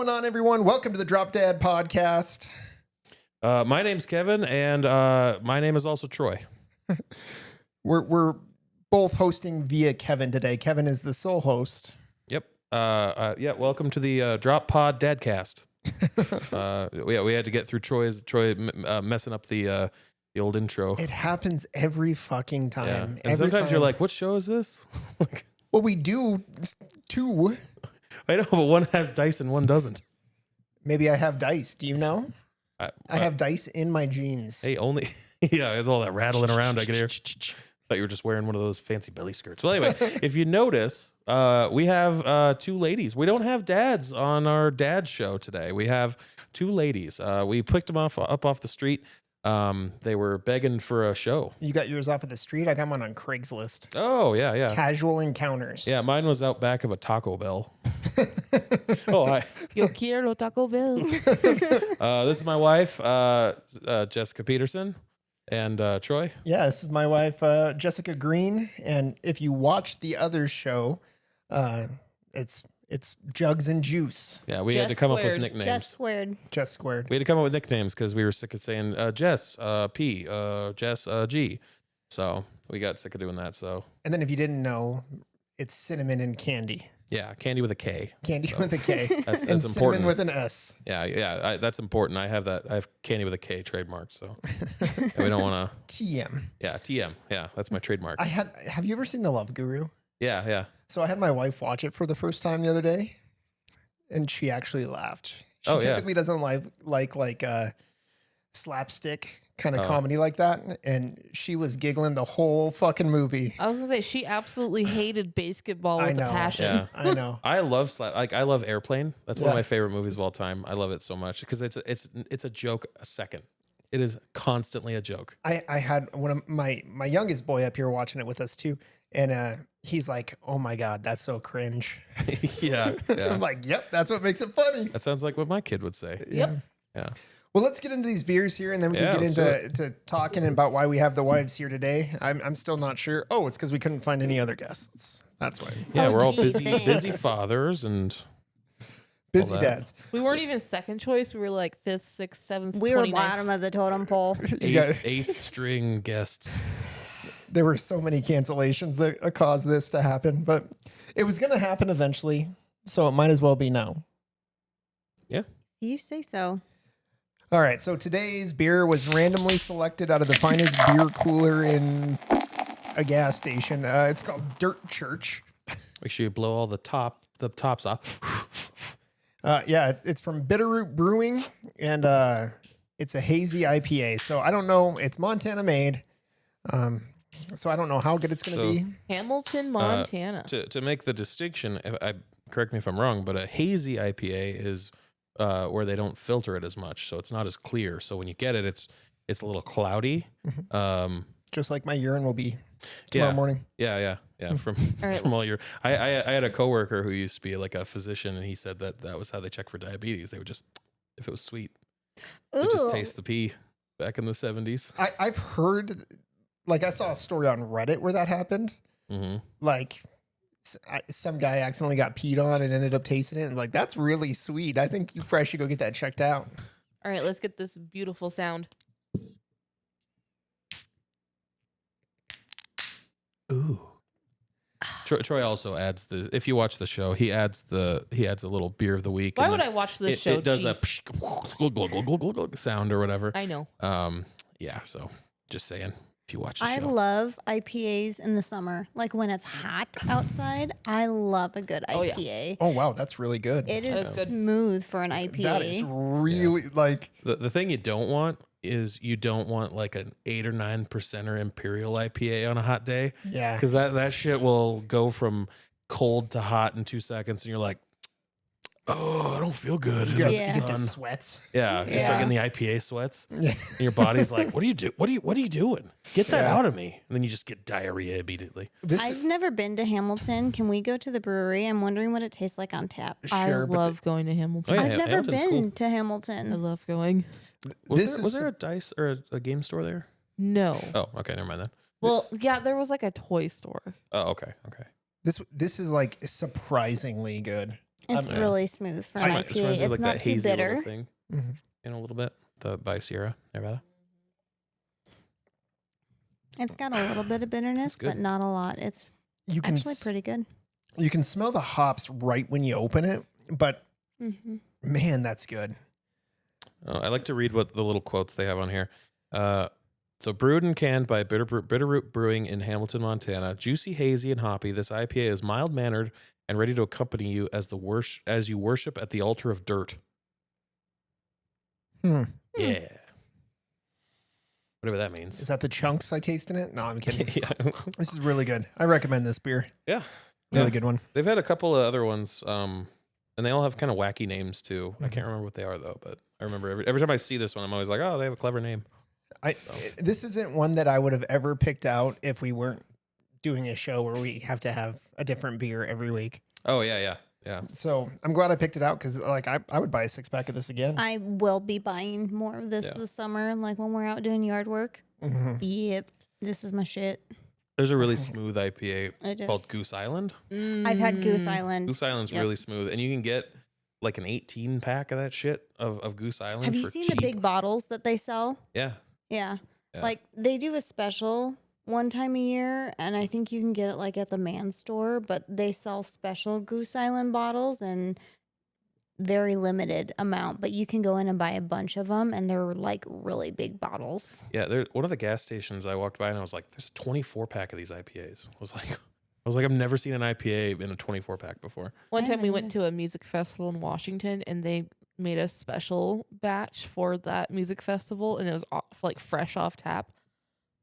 going on, everyone? Welcome to the Drop Dad podcast. My name's Kevin, and my name is also Troy. We're both hosting via Kevin today. Kevin is the sole host. Yep. Welcome to the Drop Pod Dadcast. We had to get through Troy messing up the old intro. It happens every fucking time. Yeah. And every sometimes time. you're like, "What show is this?" Well, we do two. I know, but one has dice and one doesn't. Maybe I have dice. Do you know? I have dice in my jeans. Hey, only it's all that rattling around I can hear. Thought you were just wearing one of those fancy belly skirts. Well, anyway, if you notice, we have two ladies. We don't have dads on our dad show today. We have two ladies. We picked them up off the street. They were begging for a show. You got yours off of the street? I got mine on Craigslist. Oh, yeah. Casual encounters. Yeah, mine was out back of a Taco Bell. Oh, hi. Yo quiero Taco Bell. This is my wife, Jessica Peterson, and Troy. Yeah, this is my wife, Jessica Green. And if you watch the other show, it's Jugs and Juice. Yeah, we had to come up with nicknames. Jess squared. Jess squared. We had to come up with nicknames because we were sick of saying Jess P, Jess G. So we got sick of doing that. So And then if you didn't know, it's cinnamon and candy. yeah, Candy with a K. Candy So with a K. That's and important. cinnamon with an S. Yeah, that's important. I have that. I have Candy with a K trademark. So we don't want to. TM. Yeah, TM. Yeah, that's my trademark. Have you ever seen The Love Guru? Yeah. So I had my wife watch it for the first time the other day, and she actually laughed. She Oh, yeah. typically doesn't like slapstick kind of Oh. comedy like that, and she was giggling the whole fucking movie. I was gonna say she absolutely hated basketball I with a know. passion. Yeah. I know. I love I love Airplane. That's one of Yeah. my favorite movies of all time. I love it so much because it's a joke a second. It is constantly a joke. I had one of my youngest boy up here watching it with us too, and he's like, "Oh my god, that's so cringe." yeah. I'm like, "Yep, that's what makes it funny." That sounds like what my kid would say. Yeah. Yeah. Well, let's get into these beers here, and then we Yeah, can get let's into talking about why we have the wives here today. I'm still not sure. Oh, it's because we couldn't find any other guests. That's why. Yeah, Oh, we're all gee, busy thanks. fathers and Busy all that. dads. We weren't even second choice. We were like fifth, sixth, seventh. We were 29th. bottom of the totem pole. You got- eighth string guests. There were so many cancellations that caused this to happen, but it was going to happen eventually, so it might as well be now. You say so. All right, so today's beer was randomly selected out of the finest beer cooler in a gas station. It's called Dirt Church. Make sure you blow all the tops off. Yeah, it's from Bitterroot Brewing, and it's a hazy IPA. So I don't know. It's Montana made. So I don't know how good it's going to be. Hamilton, Montana. To make the distinction, correct me if I'm wrong, but a hazy IPA is where they don't filter it as much, so it's not as clear. So when you get it, it's a little cloudy. Just like my urine will be tomorrow morning. Yeah. From All right. from all your, I had a coworker who used to be like a physician, and he said that was how they check for diabetes. They would just, if it was sweet, they just Ooh. taste the pee. Back in the 70s. I've heard, like I saw a story on Reddit where that happened. Mm-hmm. Like some guy accidentally got peed on and ended up tasting it, and like, that's really sweet. I think you probably should go get that checked out. All right, let's get this beautiful sound. Ooh. Troy also adds the. If you watch the show, he adds a little beer of the week. Why and would then I watch this show? It does Jeez. a sound or whatever. I know. Yeah. So just saying, if you watch the I show, love IPAs in the summer. Like when it's hot outside, I love a good Oh, yeah. IPA. Oh wow, that's really good. It is That's good. smooth for an IPA. That is really like the thing you don't want is you don't want like an 8 or 9% Imperial IPA on a hot day. yeah. Because that shit will go from cold to hot in 2 seconds, and you're like, oh, I don't feel good. You in get, the Yeah. you get the sun. sweats. Yeah, you start Yeah. getting the IPA sweats, Yeah. and your body's like, "What do you do? What are you doing? Get that Yeah. out of me!" And then you just get diarrhea immediately. This I've never been to Hamilton. Can we go to the brewery? I'm wondering what it tastes like on tap. I sure, but love going to Hamilton. Oh, yeah. I've never Hamilton's been cool. to I Hamilton. love going. Was there a dice or a game store there? No. Oh, okay, never mind that. Well, yeah, there was like a toy store. Oh, okay. this is like surprisingly good. It's Yeah. really smooth for It an reminds IPA. me of It's like not that too hazy little bitter. thing Mhm. in a little bit. The by Sierra Nevada. It's got a little bit of bitterness, good. but not a lot. It's You can actually pretty good. you can smell the hops right when you open it, but Hmm. man, that's good. I like to read what the little quotes they have on here. So brewed and canned by Bitterroot Brewing in Hamilton, Montana. Juicy, hazy, and hoppy, this IPA is mild-mannered and ready to accompany you as you worship at the altar of dirt. Hmm. Yeah. Whatever that means. Is that the chunks I taste in it? No, I'm kidding. Yeah. This is really good. I recommend this beer. Yeah. Really Yeah. good one. They've had a couple of other ones, and they all have kind of wacky names too. I can't remember what they are though, but I remember every time I see this one, I'm always like, oh, they have a clever name. This isn't one that I would have ever picked out if we weren't doing a show where we have to have a different beer every week. Oh yeah. So I'm glad I picked it out because like I would buy a 6-pack of this again. I will be buying more of this Yeah. this summer, like when we're out doing yard work. Mhm. Yep, this is my shit. There's a really smooth IPA It called is. Goose Island. I've had Goose Island. Goose Island's Yep. really smooth, and you can get like an 18 pack of that shit of Goose Island. Have you for seen cheap. the big bottles that they sell? Yeah. Yeah. Yeah. Like they do a special one time a year, and I think you can get it like at the man store, but they sell special Goose Island bottles and very limited amount, but you can go in and buy a bunch of them, and they're like really big bottles. Yeah, there. One of the gas stations I walked by and I was like, "There's a 24 pack of these IPAs." I was like, I've never seen an IPA in a 24 pack before. One I time we haven't went to a music festival in Washington, and they made a special batch for that music festival, and it was like fresh off tap.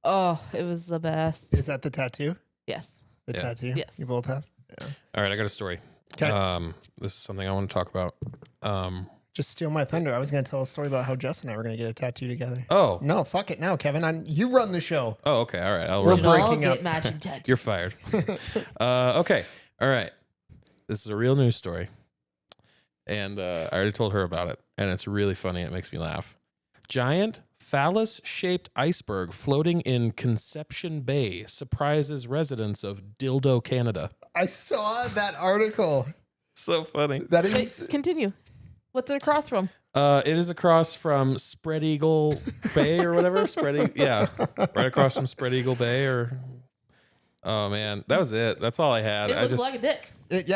Oh, it was the best. Is that the tattoo? Yes. The Yeah. tattoo? Yes. You both have? Yeah. All right, I got a story. 'Kay. This is something I want to talk about. Just steal my thunder. I was going to tell a story about how Jess and I were going to get a tattoo together. Oh, No, fuck it now, Kevin. You run the show. okay, all right. I'll We're We run. should all breaking get up. matching tattoos. You're fired. Okay, all right. This is a real news story, and I already told her about it, and it's really funny. It makes me laugh. Giant phallus-shaped iceberg floating in Conception Bay surprises residents of Dildo, Canada. I saw that article. So funny. That Okay, is. continue. What's it across from? It is across from Spread Eagle Bay or whatever. Yeah, right across from Spread Eagle Bay. Oh man, that was it. That's all I had. It I looked just like a dick. It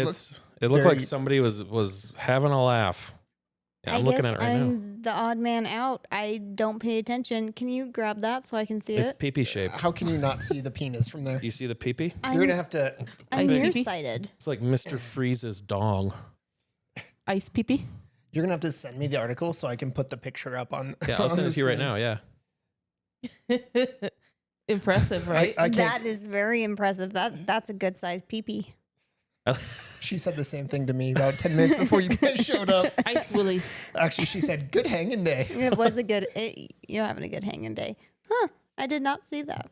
looks. it looked very- like somebody was having a laugh. Yeah, I'm looking at it right now. I'm the odd man out. I don't pay attention. Can you grab that so I can see It's it? pee-pee shaped. How can you not see the penis from there? You see the pee-pee? You're I'm, going to have to. I'm Ice pee-pee? nearsighted. It's like Mr. Freeze's dong. Ice pee-pee. You're going to have to send me the article so I can put the picture up on. Yeah, I'll on send the it to you right screen. now. Yeah. Impressive, right? I can't. That is very impressive. That's a good size peepee. She said the same thing to me about 10 minutes before you guys showed up. Ice Willy. Actually, she said, "Good hanging day." It was a good. You're having a good hanging day, huh? I did not see that.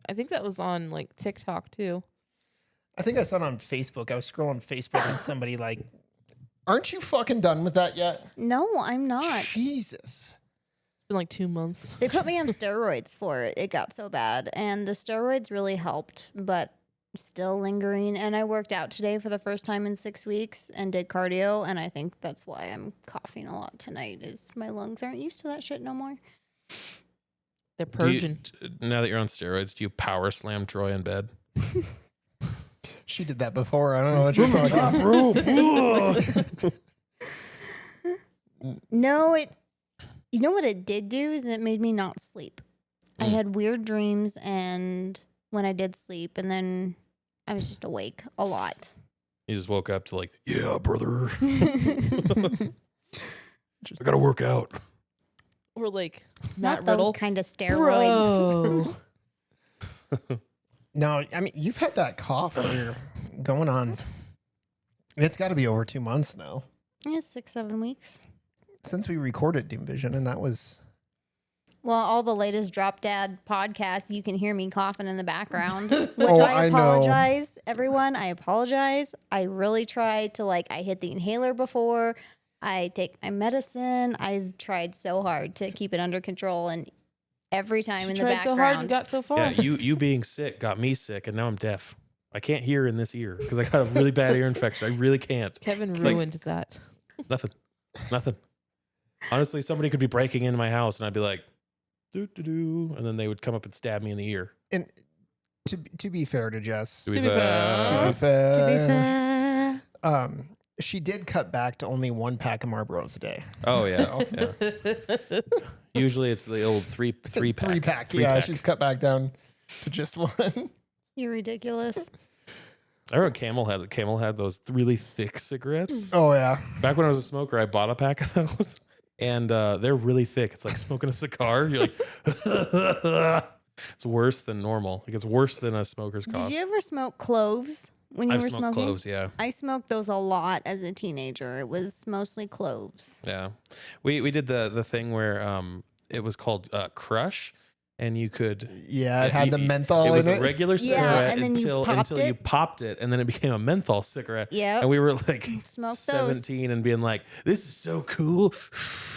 I think that was on like TikTok too. I think I saw it on Facebook. I was scrolling Facebook and somebody like, "Aren't you fucking done with that yet?" No, I'm not. Jesus. It's been like 2 months. They put me on steroids for it. It got so bad, and the steroids really helped, but still lingering. And I worked out today for the first time in 6 weeks and did cardio, and I think that's why I'm coughing a lot tonight. Is my lungs aren't used to that shit no more. They're purging. Now that you're on steroids, do you power slam Troy in bed? She did that before. I don't know what you're talking about. No, you know what it did do is it made me not sleep. I had weird dreams and when I did sleep, and then I was just awake a lot. You just woke up to like, yeah, brother. I gotta work out. Or like Not Matt those Riddle. kind of steroids. Bro. No, I mean, you've had that cough for going on. It's got to be over 2 months now Yeah, 6-7 weeks. since we recorded Doom Vision, and that was. Well, all the latest Drop Dad podcasts, you can hear me coughing in the background. Which Oh, I I know. apologize, everyone. I apologize. I really tried to I hit the inhaler before. I take my medicine. I've tried so hard to keep it under control, and every time She in the tried so hard and background, got so far. Yeah, you being sick got me sick, and now I'm deaf. I can't hear in this ear because I got a really bad ear infection. I really can't. Kevin Like- ruined that. Nothing. Honestly, somebody could be breaking into my house and I'd be like, doo doo doo, and then they would come up and stab me in the ear. And to be fair to Jess, To be To be fair. fair. to be fair, To be fair. she did cut back to only 1 pack of Marlboros a day. Oh yeah. So- Yeah. Usually it's the old three pack. 3 pack. Three Yeah, pack. she's cut back down to just 1. You're ridiculous. I remember Camel had those really thick cigarettes. Oh yeah. Back when I was a smoker, I bought a pack of those, and they're really thick. It's like smoking a cigar. You're like, it's worse than normal. Like it's worse than a smoker's cough. Did you ever smoke cloves when you I've were smoked smoking? cloves, yeah. I smoked those a lot as a teenager. It was mostly cloves. Yeah, we did the thing where it was called Crush, and you could Yeah, it had the menthol It was in a it. regular Yeah, cigarette and then you popped until you it. popped it, and then it became a menthol cigarette. Yep. And we were like Smoked 17 and being like, "This is so cool." those.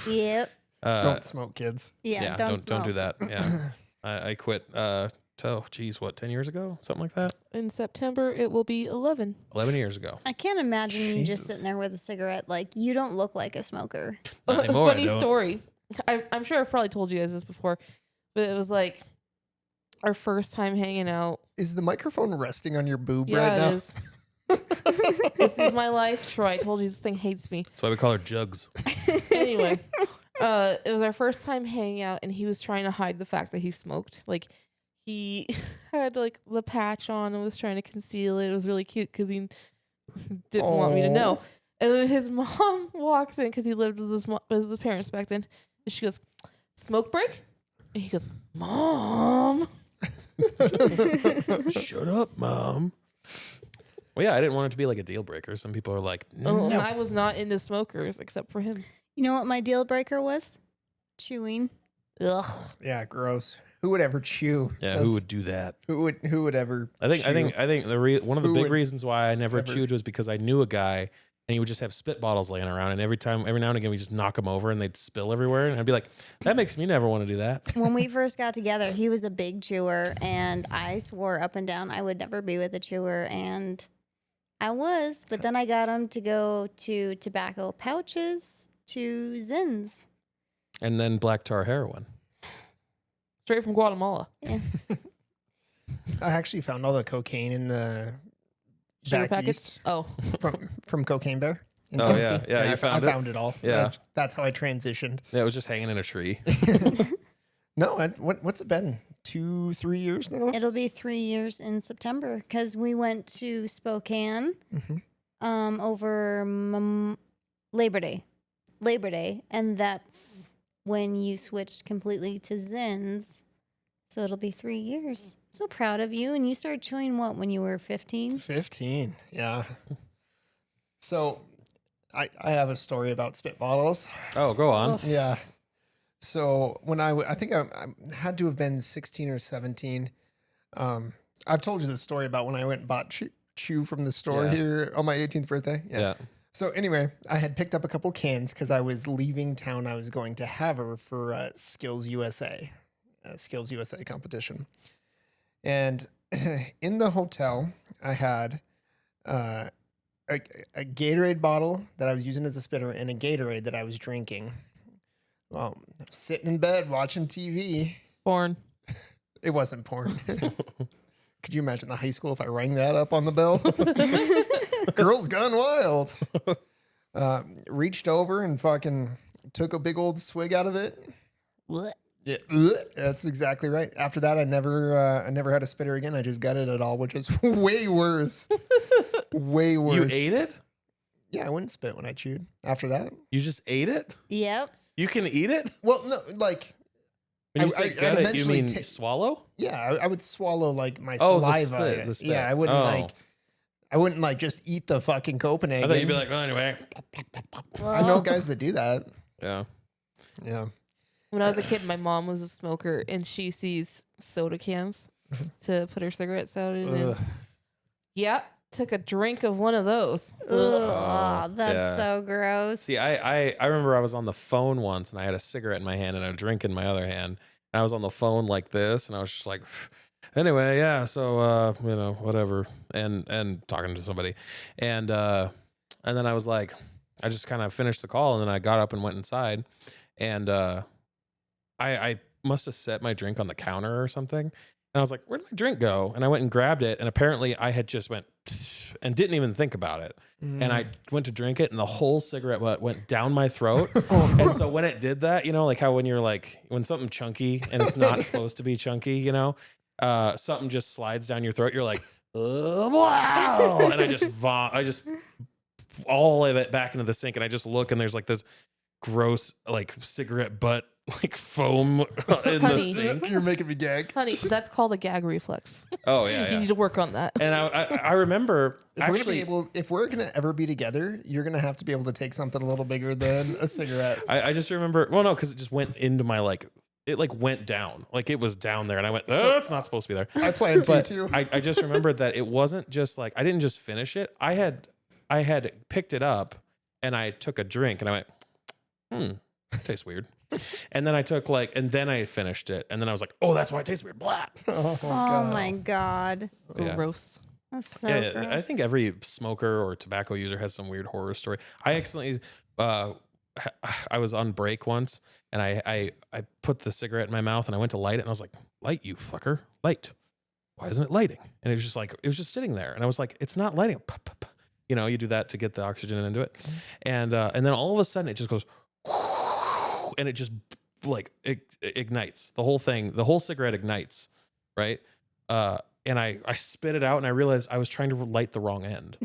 Yep. Don't smoke, kids. Yeah. don't do smoke. that. Yeah, I quit. Geez, what, 10 years ago, something like that? In September, it will be 11. 11 years ago. I can't imagine you just Jesus. sitting there with a cigarette. Like, you don't look like a smoker. Not anymore, I Funny don't. story. I'm sure I've probably told you guys this before, but it was like our first time hanging out. Is the microphone resting on your boob Yeah, right now? it is. This is my life, Troy. I told you this thing hates me. That's why we call her Jugs. Anyway, it was our first time hanging out, and he was trying to hide the fact that he smoked. Like, he had like the patch on and was trying to conceal it. It was really cute because he didn't want me to know. And then his mom walks in because he lived with his parents back then, and she goes, "Smoke break?" And he goes, "Mom." Shut up, Mom. Well, yeah, I didn't want it to be like a deal breaker. Some people are like, Oh, no. and I was not into smokers except for him. You know what my deal breaker was? Chewing. Ugh. Yeah, gross. Who would ever chew? Yeah, That's- who would do that? Who would ever? I think one of the Who big would reasons why I never ever- chewed was because I knew a guy and he would just have spit bottles laying around, and every now and again we just knock them over and they'd spill everywhere, and I'd be like, that makes me never want to do that. When we first got together, he was a big chewer, and I swore up and down I would never be with a chewer, and I was. But then I got him to go to tobacco pouches to Zins. And then black tar heroin. Straight from Guatemala. Yeah. I actually found all the cocaine in the Sugar back packets. east Oh, from Cocaine Bear in Oh, Tennessee. yeah. You found I it? found it all. Yeah. That's how I transitioned. Yeah, it was just hanging in a tree. No, what's it been? 2-3 years now? It'll be 3 years in September because we went to Spokane over Labor Day, and that's when you switched completely to Zins. So it'll be 3 years. So proud of you. And you started chewing what when you were 15? 15. Yeah. So I have a story about spit bottles. Oh, go on. Yeah. So when I think I had to have been 16 or 17. I've told you the story about when I went and bought chew from the store Yeah. here on my 18th birthday. Yeah. So anyway, I had picked up a couple cans because I was leaving town. I was going to Havre for Skills USA competition. And in the hotel, I had a Gatorade bottle that I was using as a spitter and a Gatorade that I was drinking. Well, sitting in bed watching TV. porn. It wasn't porn. Could you imagine the high school if I rang that up on the bell? Girls Gone Wild. Reached over and fucking took a big old swig out of it. What? Yeah, that's exactly right. After that, I never had a spitter again. I just gutted it all, which is way worse. Way worse. You ate it? Yeah, I wouldn't spit when I chewed. After that, You just ate it? Yep. You can eat it? well, no, like When you I- say I'd gut it, you eventually mean swallow? yeah, I would swallow like my Oh, the saliva. spit, in the it. spit. Yeah, I wouldn't Oh. I wouldn't like just eat the fucking Copenhagen. I thought you'd be like, well, anyway. I know guys that do that. Yeah. Yeah. When I was a kid, my mom was a smoker, and she sees soda cans to put her cigarettes out in. And Ugh. yeah, took a drink of one of those. Ugh, that's yeah. so gross. See, I remember I was on the phone once and I had a cigarette in my hand and a drink in my other hand. And I was on the phone like this and I was just like, Anyway, yeah. So whatever, and talking to somebody, and then I was like, I just kind of finished the call, and then I got up and went inside, and I must have set my drink on the counter or something. And I was like, where'd my drink go? And I went and grabbed it. And apparently I had just went and didn't even think about it. And I went to drink it and the whole cigarette butt went down my throat. And so when it did that, like how when you're like, when something chunky and it's not supposed to be chunky, something just slides down your throat. You're like, wow. And I just all of it back into the sink. And I just look and there's like this gross, like cigarette butt, like foam in the Honey. sink. You're making me gag. Honey, that's called a gag reflex. Oh yeah, You yeah. need to work on that. And I remember If we're gonna ever be together, you're gonna have to be able to take something a little bigger than a cigarette. I just remember, well, no, because it just went into my it like went down, like it was down there, and I went, oh, it's not supposed to be there. I planned to But too. I just remembered that it wasn't just like I didn't just finish it. I had picked it up and I took a drink and I went, tastes weird. And then I took and then I finished it, and then I was like, oh, that's why it tastes weird. Blah. Oh, Oh my God. Yeah. Gross. That's so Yeah, gross. I think every smoker or tobacco user has some weird horror story. I accidentally, I was on break once, and I put the cigarette in my mouth, and I went to light it, and I was like, "Light, you fucker, light! Why isn't it lighting?" And it was just like it was just sitting there, and I was like, "It's not lighting." You do that to get the oxygen into it, and then all of a sudden it just goes, and it just it ignites the whole thing. The whole cigarette ignites, right? And I spit it out, and I realized I was trying to light the wrong end,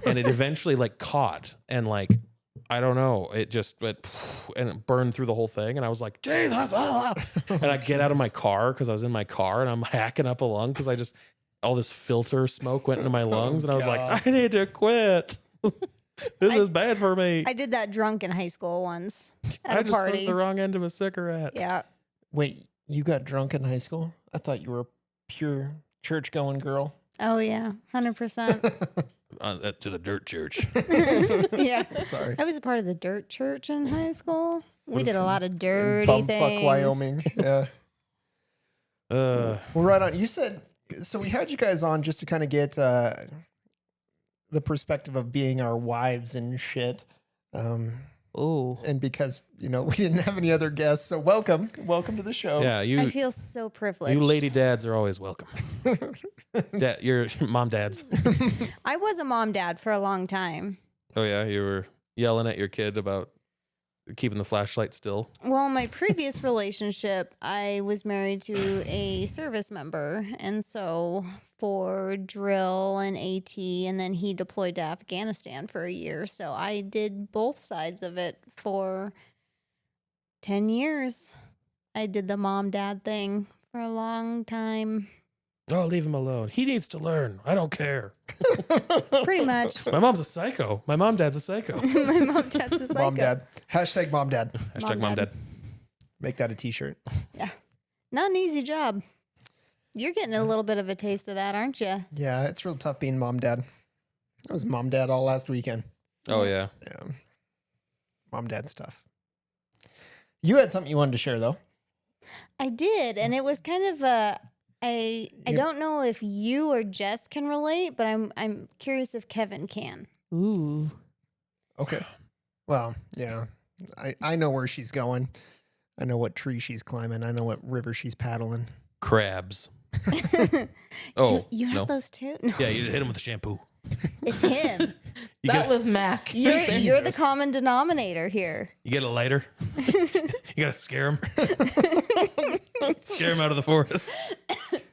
and it eventually caught, and I don't know, it just went and it burned through the whole thing, and I was like, Jesus! And I get out of my car because I was in my car, and I'm hacking up a lung because all this filter smoke went into my lungs, and I was like, I need to quit. This is bad for me. I did that drunk in high school once at I a just smoked party. the wrong end of a cigarette. Yeah. Wait, you got drunk in high school? I thought you were a pure church-going girl. Oh yeah, 100%. To the dirt church. Yeah. Sorry. I was a part of the dirt church in high school. We Was did a lot of dirty Bumfuck things. Wyoming. Yeah. Uh, Well, right on. You said, so we had you guys on just to kind of get the perspective of being our wives and shit. Oh. And because, we didn't have any other guests. So welcome to the show. yeah, I you feel so privileged. you lady dads are always welcome. Your mom dads. I was a mom dad for a long time. Oh yeah, you were yelling at your kid about keeping the flashlight still. Well, my previous relationship, I was married to a service member. And so for drill and AT, and then he deployed to Afghanistan for a year. So I did both sides of it for 10 years. I did the mom dad thing for a long time. Oh, leave him alone. He needs to learn. I don't care. Pretty much. My mom's a psycho. My mom dad's a psycho. My mom dad's a psycho. Mom dad. Hashtag mom dad. Hashtag mom dad. Make that a t-shirt. Yeah. Not an easy job. You're getting a little bit of a taste of that, aren't you? Yeah, it's real tough being mom dad. I was mom dad all last weekend. Oh yeah. Yeah. Mom dad stuff. You had something you wanted to share though. I did, and it was kind of a I don't know if you or Jess can relate, but I'm curious if Kevin can. Ooh. Okay. Well, yeah. I know where she's going. I know what tree she's climbing. I know what river she's paddling. Crabs. Oh, you have no. those too? No, Yeah, you hit him with the shampoo. it's him. You That get, was Mac. You're the common denominator here. you get a lighter. You gotta scare him. Scare him out of the forest.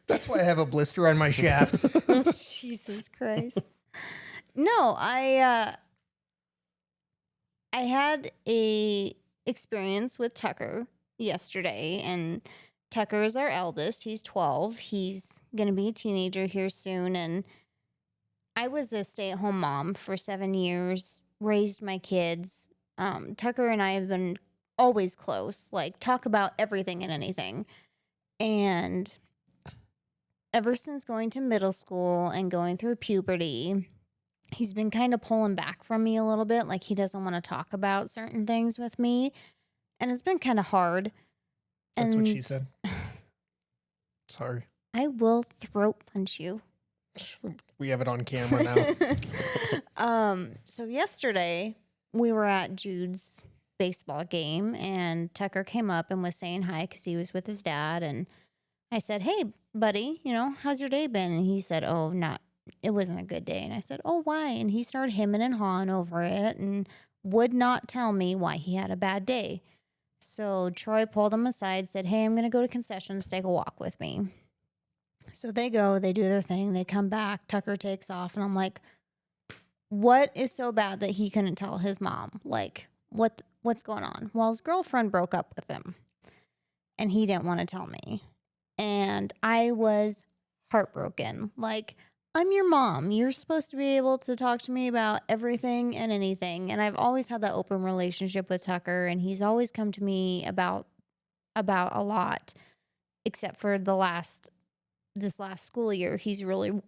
That's why I have a blister on my shaft. Jesus Christ. No, I had a experience with Tucker yesterday, and Tucker is our eldest. He's 12. He's going to be a teenager here soon, and I was a stay-at-home mom for 7 years, raised my kids. Tucker and I have been always close, talk about everything and anything. And ever since going to middle school and going through puberty, he's been kind of pulling back from me a little bit. He doesn't want to talk about certain things with me. And it's been kind of hard. That's what she And- said. Sorry. I will throat punch you. We have it on camera now. So yesterday we were at Jude's baseball game and Tucker came up and was saying hi because he was with his dad. And I said, hey, buddy, how's your day been? And he said, it wasn't a good day. And I said, oh, why? And he started hemming and hawing over it and would not tell me why he had a bad day. So Troy pulled him aside, said, hey, I'm going to go to concessions, take a walk with me. So they go, they do their thing, they come back, Tucker takes off, and I'm like, what is so bad that he couldn't tell his mom? Like, what's going on? Well, his girlfriend broke up with him, and he didn't want to tell me. And I was heartbroken. Like, I'm your mom. You're supposed to be able to talk to me about everything and anything. And I've always had that open relationship with Tucker, and he's always come to me about a lot, except for this last school year. He's really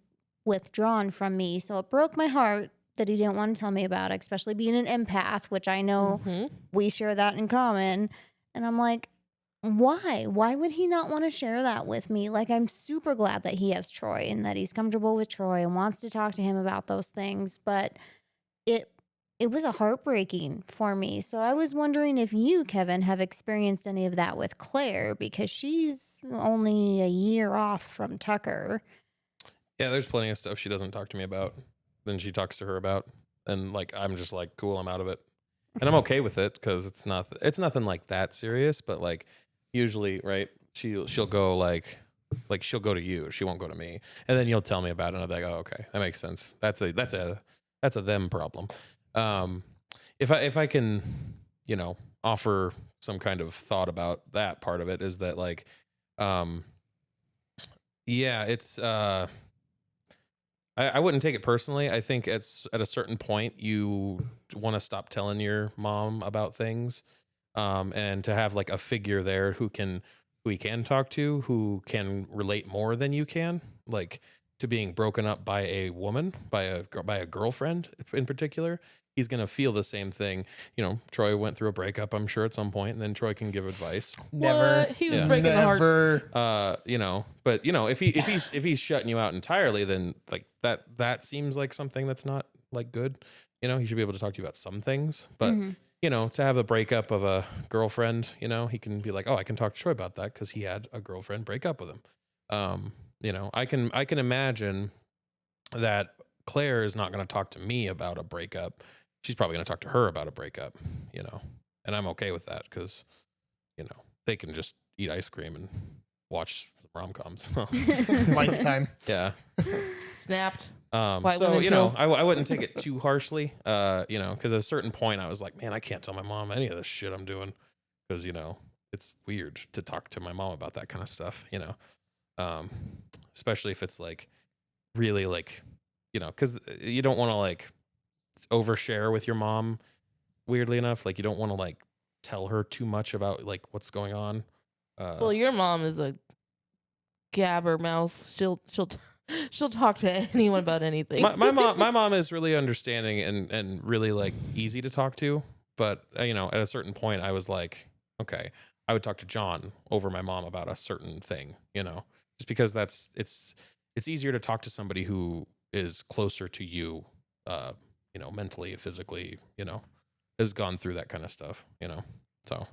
withdrawn from me. So it broke my heart that he didn't want to tell me about it, especially being an empath, which I know we share that in common. And I'm like, why? Why would he not want to share that with me? Like, I'm super glad that he has Troy and that he's comfortable with Troy and wants to talk to him about those things. But it was a heartbreaking for me. So I was wondering if you, Kevin, have experienced any of that with Claire, because she's only a year off from Tucker. Yeah, there's plenty of stuff she doesn't talk to me about. Then she talks to her about. And like, I'm just like, cool, I'm out of it. And I'm okay with it because it's nothing like that serious, but like, usually, right, she'll go like she'll go to you. She won't go to me. And then you'll tell me about it and I'll be like, oh, okay, that makes sense. That's a them problem. If I can, offer some kind of thought about that part of it, is that like, it's, I wouldn't take it personally. I think it's at a certain point you want to stop telling your mom about things. And to have like a figure there who you can talk to, who can relate more than you can, like to being broken up by a woman, by a girlfriend in particular. He's going to feel the same thing. Troy went through a breakup, I'm sure, at some point, and then Troy can give advice. Never. What? He was breaking the hearts. But if he's shutting you out entirely, then like that seems like something that's not like good. He should be able to talk to you about some things, but to have a breakup of a girlfriend, he can be like, oh, I can talk to Troy about that because he had a girlfriend break up with him. I can imagine that Claire is not going to talk to me about a breakup. She's probably going to talk to her about a breakup, and I'm okay with that because, they can just eat ice cream and watch rom-coms. Lifetime. Yeah. Snapped. I wouldn't take it too harshly, because at a certain point I was like, man, I can't tell my mom any of this shit I'm doing because, it's weird to talk to my mom about that kind of stuff, especially if it's like really like, because you don't want to like overshare with your mom, weirdly enough. Like you don't want to like tell her too much about like what's going on. Well, your mom is a gabber mouth. She'll talk to anyone about anything. My mom is really understanding and really like easy to talk to. But at a certain point, I was like, okay, I would talk to John over my mom about a certain thing, just because it's easier to talk to somebody who is closer to you, mentally, physically, has gone through that kind of stuff, So,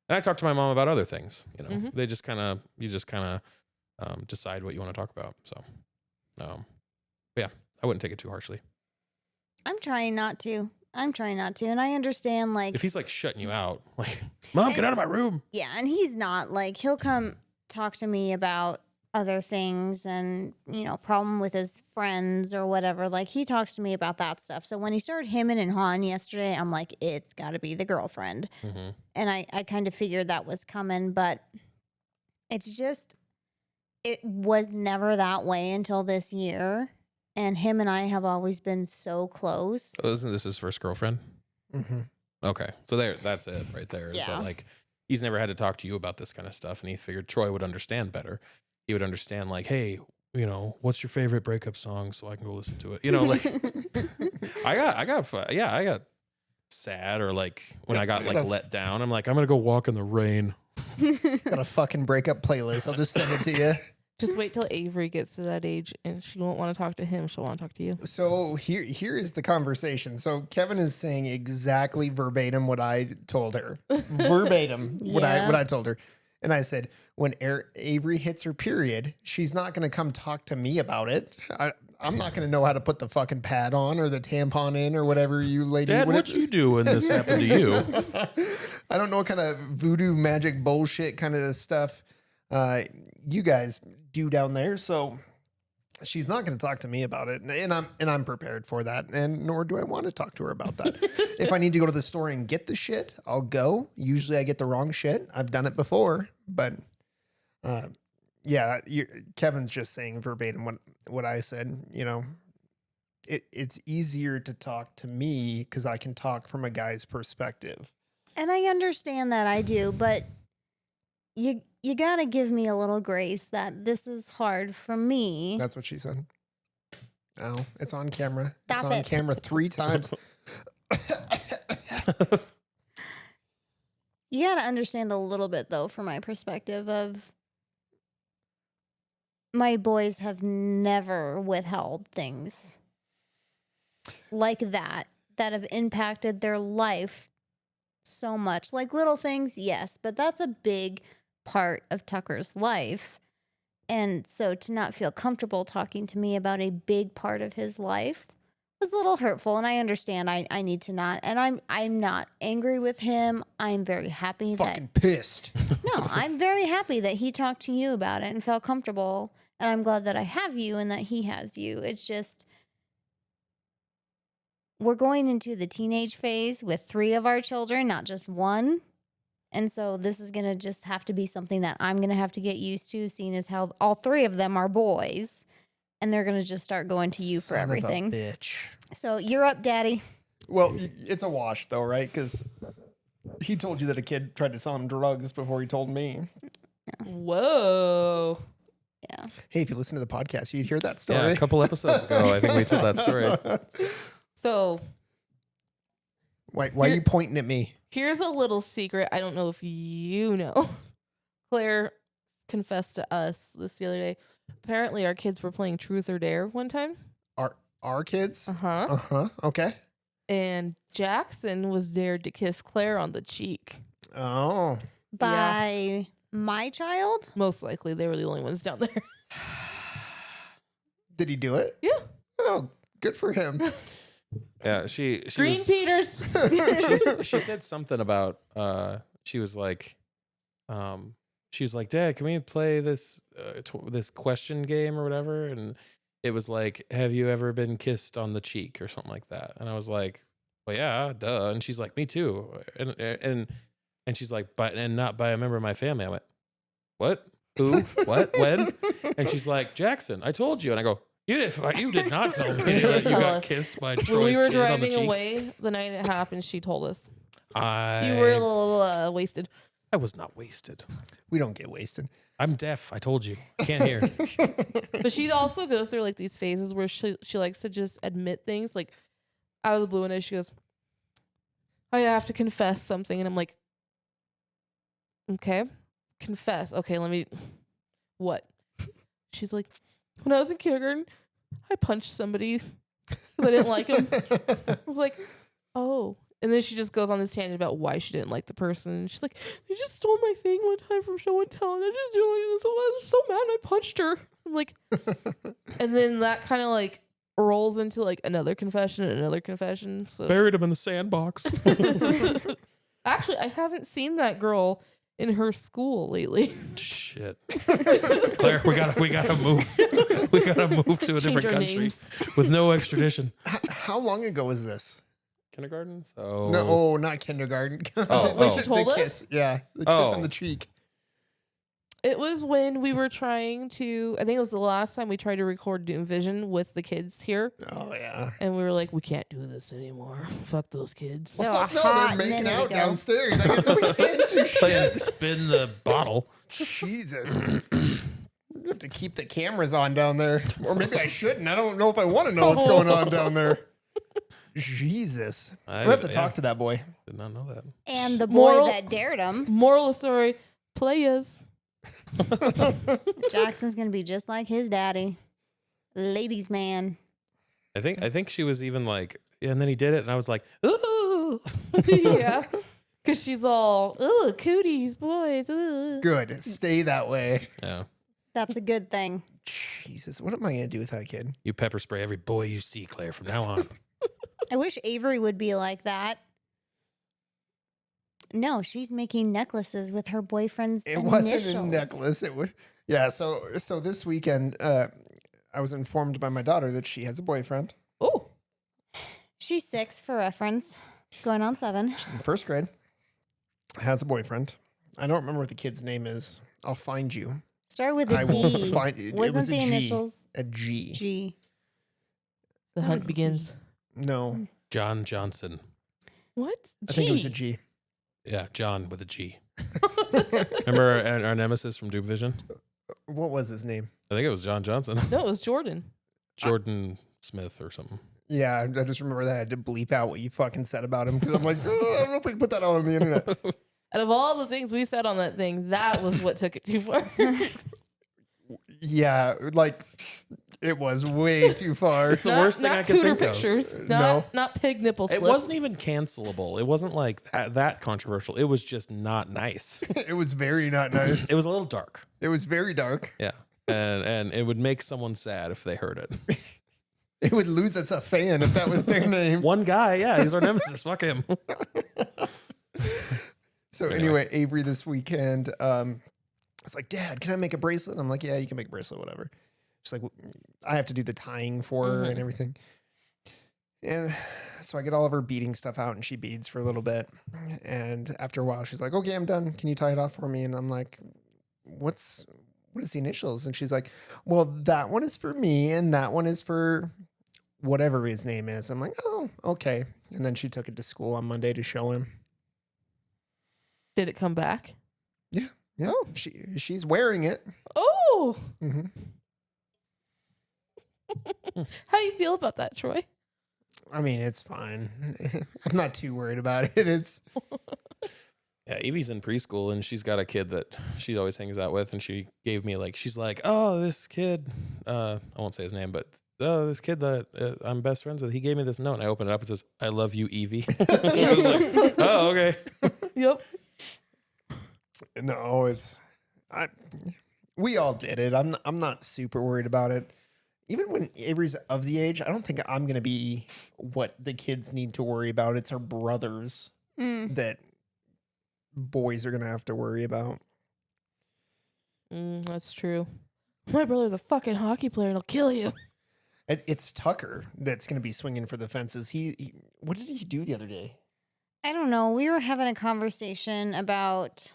and I talked to my mom about other things, They just you just kind of decide what you want to talk about. So. Yeah, I wouldn't take it too harshly. I'm trying not to. And I understand, like, if he's like shutting you out, like, Mom, get out of my room. Yeah, and he's not. Like, he'll come talk to me about other things and, problem with his friends or whatever. Like, he talks to me about that stuff. So when he started hemming and hawing yesterday, I'm like, it's got to be the girlfriend. Mm-hmm. And I kind of figured that was coming, but it's just, it was never that way until this year. And him and I have always been so close. Oh, isn't this his first girlfriend? Mm-hmm. Okay. So that's it right there. Yeah. So like, he's never had to talk to you about this kind of stuff. And he figured Troy would understand better. He would understand like, hey, what's your favorite breakup song so I can go listen to it? Like I got sad, or like when I got like let down, I'm like, I'm going to go walk in the rain. Got a fucking breakup playlist. I'll just send it to you. Just wait till Avery gets to that age and she won't want to talk to him. She'll want to talk to you. So here is the conversation. So Kevin is saying exactly verbatim what I told her. Verbatim what I told her. And I said, when Avery hits her period, she's not going to come talk to me about it. I'm not going to know how to put the fucking pad on or the tampon in or whatever you lady. Dad, what you do when this happened to you? I don't know what kind of voodoo magic bullshit kind of stuff you guys do down there. So she's not going to talk to me about it, and I'm prepared for that. And nor do I want to talk to her about that. If I need to go to the store and get the shit, I'll go. Usually I get the wrong shit. I've done it before, but yeah, Kevin's just saying verbatim what I said. You know, it's easier to talk to me because I can talk from a guy's perspective. And I understand that, I do, but you got to give me a little grace that this is hard for me. That's what she said. Oh, it's on camera. Stop it's on it. camera 3 times. You got to understand a little bit, though, from my perspective of my boys have never withheld things like that have impacted their life so much. Like little things, yes, but that's a big part of Tucker's life. And so to not feel comfortable talking to me about a big part of his life was a little hurtful. And I understand I need to not. And I'm not angry with him. I'm very happy Fucking pissed. No, I'm very happy that he talked to you about it and felt comfortable. And I'm glad that I have you and that he has you. It's just, we're going into the teenage phase with 3 of our children, not just 1. And so this is going to just have to be something that I'm going to have to get used to, seeing as how all 3 of them are boys. And they're going to just start going to you for Son of a everything. bitch. So you're up, Daddy. Well, it's a wash though, right? Because he told you that a kid tried to sell him drugs before he told me. Whoa. Yeah. Hey, if you listen to the podcast, you'd hear that story. Yeah, a couple episodes ago, I think we told that story. So Why are you pointing at me? here's a little secret. I don't know if you know. Claire confessed to us this the other day. Apparently, our kids were playing Truth or Dare one time. Our kids? Uh-huh. Okay. And Jackson was dared to kiss Claire on the cheek. Oh. By my child? Most likely, they were the only ones down there. Did he do it? Yeah. Oh, good for him. Yeah, she Green was, Peters. she said something about she was like Dad, can we play this this question game or whatever? And it was like, have you ever been kissed on the cheek or something like that? And I was like, well, yeah, duh. And she's like, me too. And she's like, but and not by a member of my family. I went, what? Who? What? When? And she's like, Jackson, I told you. And I go, you did not tell me that you Tell got us. kissed by When Troy's we were kid on the driving cheek. away the night it happened, she told us. You were a I little wasted. was not wasted. We don't get wasted. I'm deaf. I told you. Can't hear. But she also goes through like these phases where she likes to just admit things like out of the blue. One day she goes, I have to confess something. And I'm like, okay, confess. Okay, what? She's like, when I was in kindergarten, I punched somebody because I didn't like him. I was like, oh. And then she just goes on this tangent about why she didn't like the person. She's like, they just stole my thing one time from show and tell, and I just didn't like this. I was so mad and I punched her. I'm like, and then that kind of like rolls into like another confession and another confession. So Buried him in the sandbox. actually, I haven't seen that girl in her school lately. Shit. Claire, we gotta move. We gotta move to a Change different our country names. with no extradition. How long ago was this? Kindergarten? So No, not kindergarten. Oh, she told us? Kiss. Yeah, the kiss Oh. on the cheek. It was when we were trying to, I think it was the last time we tried to record Doom Vision with the kids here. Oh yeah. And we were like, we can't do this anymore. Fuck those kids. Well, No, fuck a no, hot they're making minute out ago. downstairs. I guess we can't do play and shit. spin the bottle. Jesus. We have to keep the cameras on down there. Or maybe I shouldn't. I don't know if I want to know what's going on down there. Jesus. I- We'll have to yeah. talk to that boy. Did not know that. And the boy Moral- that dared him. Moral of the story, players. Jackson's gonna be just like his daddy, ladies' man. I think she was even like, yeah, and then he did it, and I was like, ooh. Yeah. Because she's all, ooh, cooties, boys. Ooh. Good. Stay that way. Yeah. That's a good thing. Jesus, what am I gonna do with that kid? You pepper spray every boy you see, Claire, from now on. I wish Avery would be like that. No, she's making necklaces with her boyfriend's It initials. wasn't a necklace. It was yeah. So this weekend, I was informed by my daughter that she has a boyfriend. Oh. She's 6 for reference, going on 7. She's in first grade. Has a boyfriend. I don't remember what the kid's name is. I'll find you. Start with a I will D. find it. Wasn't It was the a G. initials A G. G? The That hunt was begins. No, John Johnson. What? I think it was a G. Yeah, John with a G. Remember our nemesis from Doom Vision? What was his name? I think it was John Johnson. No, it was Jordan. Jordan Smith or something. Yeah, I just remember that I had to bleep out what you fucking said about him because I'm like, oh, I don't know if we can put that out on the internet. Out of all the things we said on that thing, that was what took it too far. Yeah, like it was way too far. It's the worst thing I could cooter think of. pictures. No. Not pig nipple slips. It wasn't even cancelable. It wasn't like that controversial. It was just not nice. It was very not nice. It was a little dark. It was very dark. Yeah. And it would make someone sad if they heard it. It would lose us a fan if that was their name. One guy, yeah, he's our nemesis. Fuck him. So anyway, Avery this weekend, it's like, Dad, can I make a bracelet? I'm like, yeah, you can make a bracelet, whatever. She's like, I have to do the tying for her and everything. And so I get all of her beading stuff out and she beads for a little bit. And after a while, she's like, okay, I'm done. Can you tie it off for me? And I'm like, what is the initials? And she's like, well, that one is for me and that one is for whatever his name is. I'm like, oh, okay. And then she took it to school on Monday to show him. Did it come back? Yeah. Oh. She's wearing it. Oh. Mm-hmm. How do you feel about that, Troy? I mean, it's fine. I'm not too worried about it. It's Yeah, Evie's in preschool and she's got a kid that she always hangs out with. And she gave me she's like, oh, this kid, I won't say his name, but this kid that I'm best friends with, he gave me this note. And I open it up. It says, I love you, Evie. I was like, oh, okay. Yep. no, we all did it. I'm not super worried about it. Even when Avery's of the age, I don't think I'm going to be what the kids need to worry about. It's our brothers that boys are going to have to worry about. That's true. My brother's a fucking hockey player and he'll kill you. It's Tucker that's going to be swinging for the fences. He what did he do the other day? I don't know. We were having a conversation about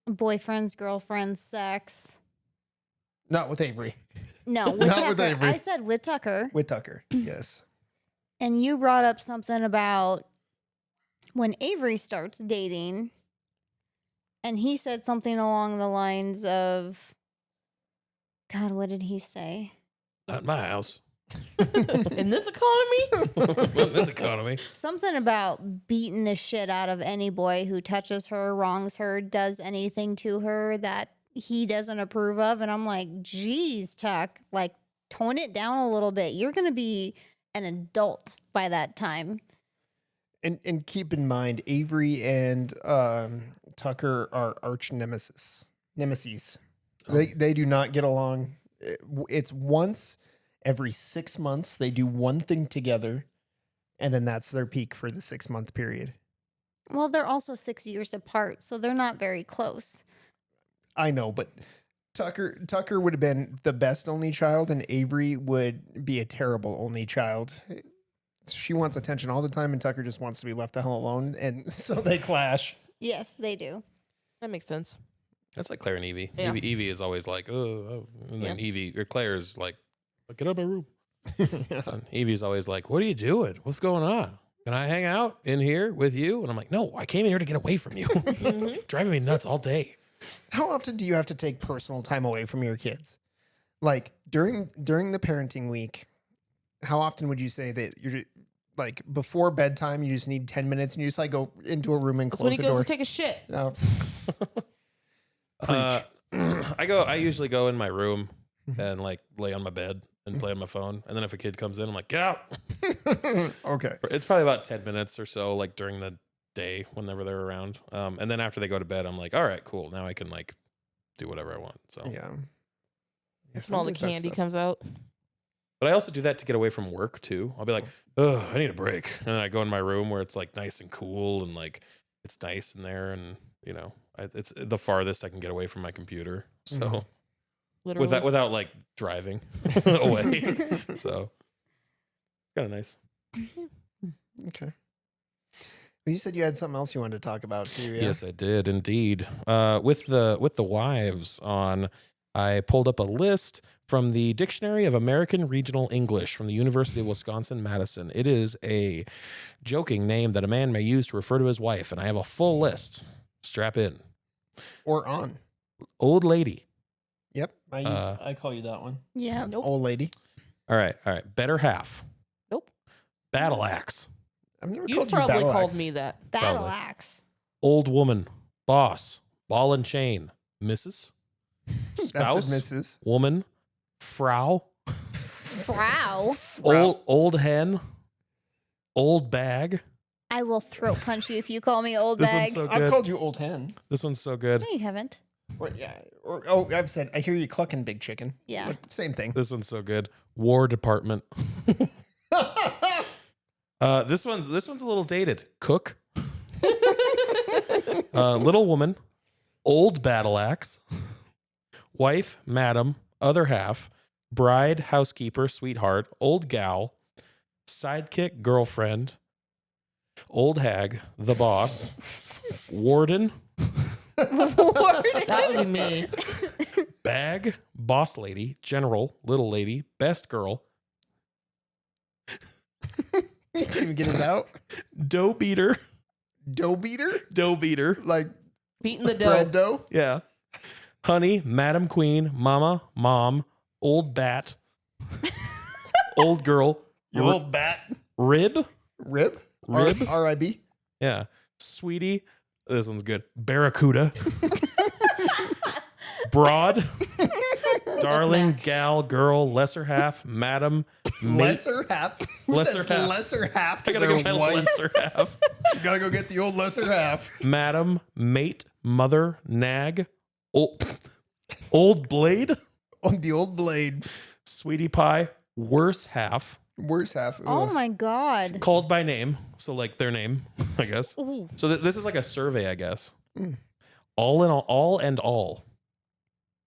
boyfriends, girlfriends, sex. Not with Avery. No, with Not Tucker. with Avery. I said with Tucker. With Tucker, yes. And you brought up something about when Avery starts dating, and he said something along the lines of, God, what did he say? Not my house. In this economy? In this economy. Something about beating the shit out of any boy who touches her, wrongs her, does anything to her that he doesn't approve of. And I'm like, geez, Tuck, like, tone it down a little bit. You're going to be an adult by that time. And keep in mind, Avery and Tucker are arch nemesis. They do not get along. It's once every 6 months they do one thing together, and then that's their peak for the 6 month period. Well, they're also 6 years apart, so they're not very close. I know, but Tucker would have been the best only child, and Avery would be a terrible only child. She wants attention all the time, and Tucker just wants to be left the hell alone, and so they clash. Yes, they do. That makes sense. That's like Claire and Evie. Yeah. Evie is always like, oh. And then Yeah. Evie, or Claire is like, get out of my room. And Evie's always like, what are you doing? What's going on? Can I hang out in here with you? And I'm like, no, I came in here to get away from you. Driving me nuts all day. How often do you have to take personal time away from your kids? Like during the parenting week, how often would you say that you're like before bedtime, you just need 10 minutes and you just like go into a room and That's close when he the goes door? to take a shit. No. I usually go in my room and like lay on my bed and play on my phone. And then if a kid comes in, I'm like, get out. Okay. It's probably about 10 minutes or so, like during the day, whenever they're around. And then after they go to bed, I'm like, all right, cool. Now I can like do whatever I want. So Yeah. When all the sometimes that candy stuff- comes out. but I also do that to get away from work too. I'll be like, oh, I need a break. And then I go in my room where it's like nice and cool and like it's nice in there. And, you know, it's the farthest I can get away from my computer. So Literally. without like driving away. So kind of nice. Okay. You said you had something else you wanted to talk about too. Yeah? Yes, I did indeed. With the wives on, I pulled up a list from the Dictionary of American Regional English from the University of Wisconsin-Madison. It is a joking name that a man may use to refer to his wife, and I have a full list. Strap in. Or on. Old lady. Yep. I call you that one. Yeah. Nope. Old lady. All right. Better half. Nope. Battle axe. I've never You've called you probably battle called axe. me that. Battle Probably. axe. Old woman. Boss. Ball and chain. Mrs. That's Spouse. a Mrs. Woman. Frau. Wow. Old hen. Old bag. I will throat punch you if you call me old This bag. one's so I've good. called you old hen. This one's so good. No, you haven't. Or, yeah. Or, I've said I hear you clucking, big chicken. Yeah. But same thing. This one's so good. War department. This one's a little dated. Cook. Little woman. Old battle axe. Wife, madam, other half. Bride, housekeeper, sweetheart. Old gal. Sidekick, girlfriend. Old hag, the boss. Warden. That would be me. Bag, boss lady, general, little lady, best girl. You can't even get it out. Dough beater. Dough beater? Dough beater. Like Beating the dough. bread dough? Yeah. Honey, Madam Queen, Mama, Mom, Old Bat, Old Girl, You old bat. Rib. Rib? Rib? R-I-B? Yeah. Sweetie. This one's good. Barracuda. Broad. Darling, gal, girl, lesser half, madam, mate. Lesser half? Who Lesser says half. lesser half to I gotta their get my wife? lesser half. Gotta go get the old lesser half. Madam, mate, mother, nag, old blade, On the old blade. sweetie pie, worse half, Worse half. Oh Ugh. my god. called by name. So like their name, I guess. Ooh. So this is like a survey, I guess. Mm. All in all and all.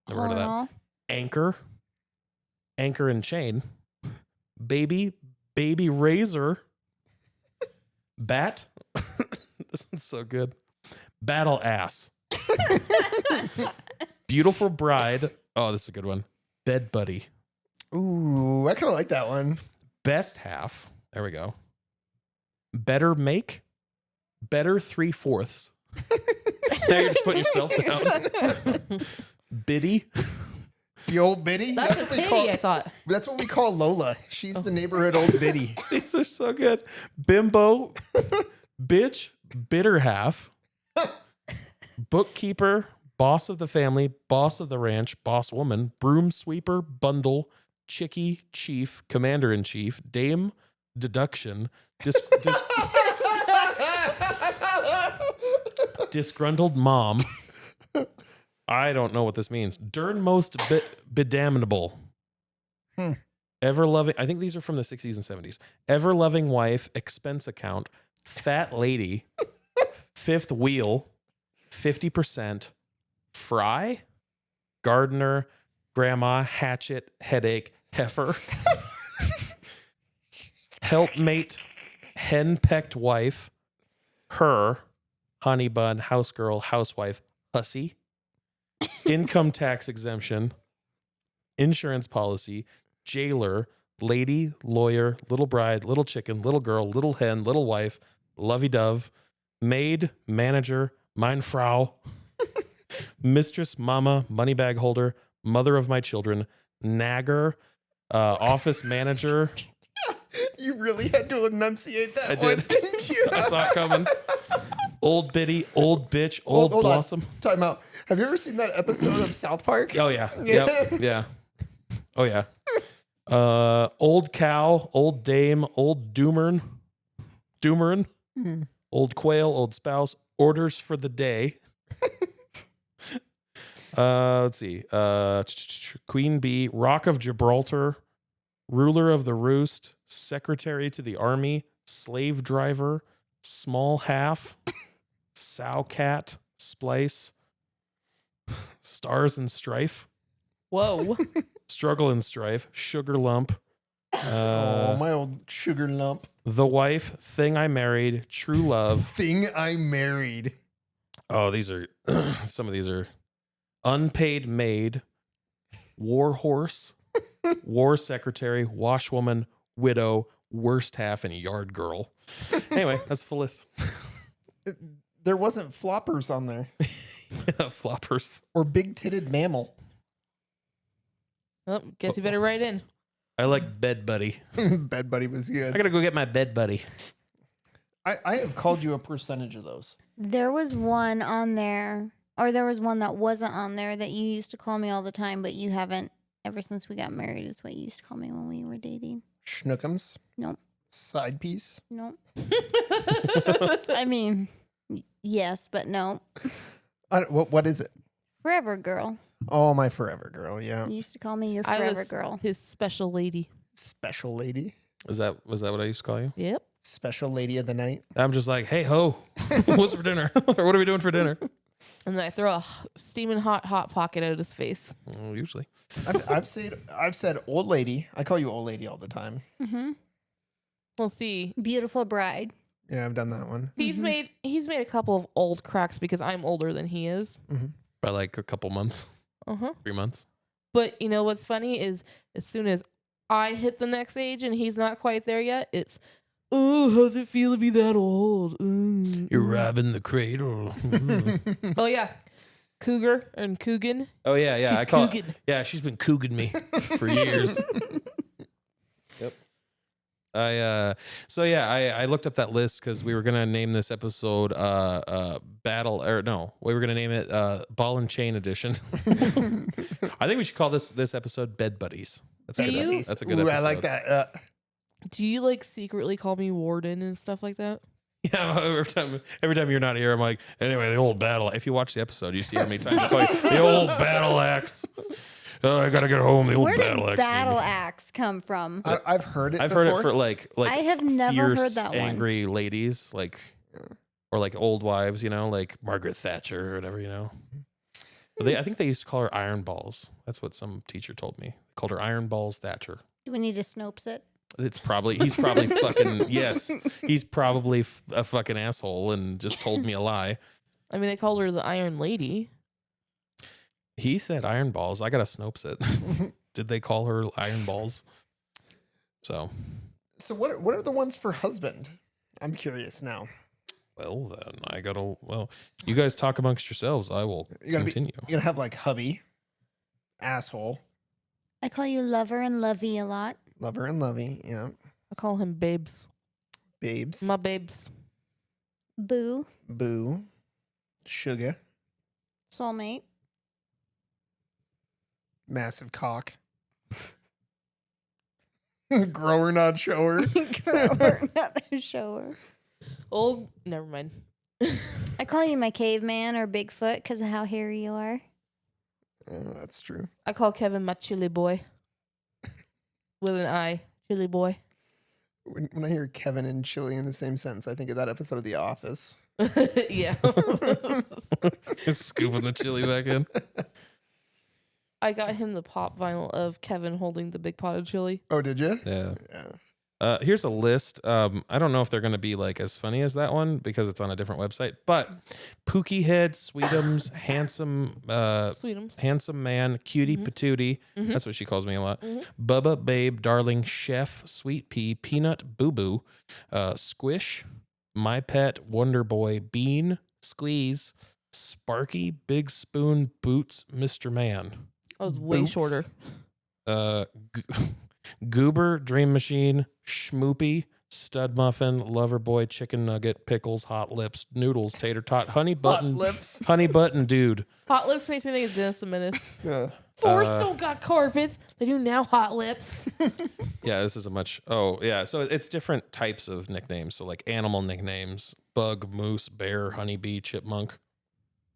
Never heard of that. Aw. Anchor and chain, baby razor, bat. This one's so good. Battle ass. Beautiful bride. Oh, this is a good one. Bed buddy. Ooh, I kind of like that one. Best half. There we go. Better make. Better 3/4. Now you're just putting yourself down. Biddy. The old biddy. That's a what we titty, I thought. That's what we call Lola. She's the neighborhood old biddy. These are so good. Bimbo. Bitch. Bitter half. Bookkeeper. Boss of the family. Boss of the ranch. Boss woman. Broom sweeper. Bundle. Chickie. Chief. Commander in chief. Dame. Deduction. Disgruntled mom. I don't know what this means. Dernmost bedamnable. Ever loving. I think these are from the 60s and 70s. Ever loving wife. Expense account. Fat lady. Fifth wheel. 50%. Fry. Gardener. Grandma. Hatchet. Headache. Heifer. Helpmate. Henpecked wife. Her. Honey bun. House girl. Housewife. Hussy. Income tax exemption. Insurance policy. Jailer. Lady. Lawyer. Little bride. Little chicken. Little girl. Little hen. Little wife. Lovey-dove. Maid. Manager. Mein Frau. Mistress. Mama. Money bag holder. Mother of my children. Nagger. Office manager. You really had to enunciate that I one, did. didn't you? I saw it coming. Old biddy, old bitch, old Hold on. blossom. Time out. Have you ever seen that episode of South Park? Oh yeah. Yep. Yeah. Oh yeah. Old cow, old dame, old doomerin, old quail, old spouse, orders for the day. Let's see. Queen bee, rock of Gibraltar, ruler of the roost, secretary to the army, slave driver, small half, sow cat, splice, stars and strife, Whoa. struggle and strife, sugar lump, Oh, my old sugar lump. the wife, thing I married, true love. Thing I married. Oh, these are some of these are unpaid maid, war horse, war secretary, washwoman, widow, worst half, and yard girl. Anyway, that's the full list. There wasn't floppers on there. Floppers. Or big-titted mammal. Oh, guess you better write in. I like bed buddy. Bed buddy was I good. gotta go get my bed buddy. I have called you a percentage of those. There was one on there, or there was one that wasn't on there that you used to call me all the time, but you haven't ever since we got married. Is what you used to call me when we were dating. Schnookums. Nope. Side piece. Nope. I mean, yes, but no. What is it? Forever girl. Oh, my forever girl. Yeah. You used to call me your I forever was girl. his special lady. Special lady. Was that what I used to call you? Yep. Special lady of the night. I'm just like, hey ho, what's for dinner? Or what are we doing for dinner? And then I throw a steaming hot pocket at his face. Usually. I've said old lady. I call you old lady all the time. Mm-hmm. We'll see. Beautiful bride. Yeah, I've done that one. He's made a couple of old cracks because I'm older than he is. By like a couple months, 3 months. But you know what's funny is as soon as I hit the next age and he's not quite there yet, it's, oh, how's it feel to be that old? You're robbing the cradle. Oh yeah, cougar and Coogan. Oh yeah, yeah. She's I call. Coogan. Yeah, she's been cooging me for years. Yep. I looked up that list because we were gonna name this episode we were gonna name it Ball and Chain Edition. I think we should call this episode Bed Buddies. That's a good. That's a good Ooh, episode. I like that. Do you like secretly call me Warden and stuff like that? Yeah, every time you're not here, I'm like, anyway, the old battle. If you watch the episode, you see how many times I call you the old battle axe. Oh, I gotta get home. The old Where battle did axe. battle axe come from? I've heard it. I've before. heard it for like I have never fierce, heard that one. angry ladies, like or like old wives, like Margaret Thatcher or whatever, But I think they used to call her Iron Balls. That's what some teacher told me. They called her Iron Balls Thatcher. Do we need to Snopes it? He's probably fucking yes. He's probably a fucking asshole and just told me a lie. I mean, they called her the Iron Lady. He said Iron Balls. I gotta Snopes it. Did they call her Iron Balls? So what are the ones for husband? I'm curious now. well then I gotta you guys talk amongst yourselves. I will continue. You're gonna have like hubby, asshole, I call you lover and lovey a lot. lover and lovey. Yeah, I call him Babes. babes, My babes. Boo. boo, sugar, Soulmate. massive cock, grower not shower. Grower, not a shower. Old. Never mind. I call you my caveman or Bigfoot because of how hairy you are. That's true. I call Kevin my chili boy. With an I. Chili boy. When I hear Kevin and Chili in the same sentence, I think of that episode of The Office. Yeah. Scooping the chili back in. I got him the pop vinyl of Kevin holding the big pot of chili. Oh, did you? Yeah. Yeah. Here's a list. I don't know if they're going to be like as funny as that one because it's on a different website. But Pookie Head, Sweetums, Sweetums. handsome man, cutie patootie. That's what she calls me a lot. Bubba, babe, darling, chef, sweet pea, peanut, boo boo, squish, my pet, wonder boy, bean, squeeze, Sparky, big spoon, boots, Mr. Man. I was way Boots. shorter. Goober, Dream Machine, Schmoopy, stud muffin, lover boy, chicken nugget, pickles, hot lips, noodles, tater tot, honey Hot button, lips. honey button, dude. Hot lips makes me think of Dennis the Menace. Yeah. Forrest don't got carpets. They do now. Hot lips. Yeah, this is a much. Oh, yeah. So it's different types of nicknames. So like animal nicknames: bug, moose, bear, honeybee, chipmunk.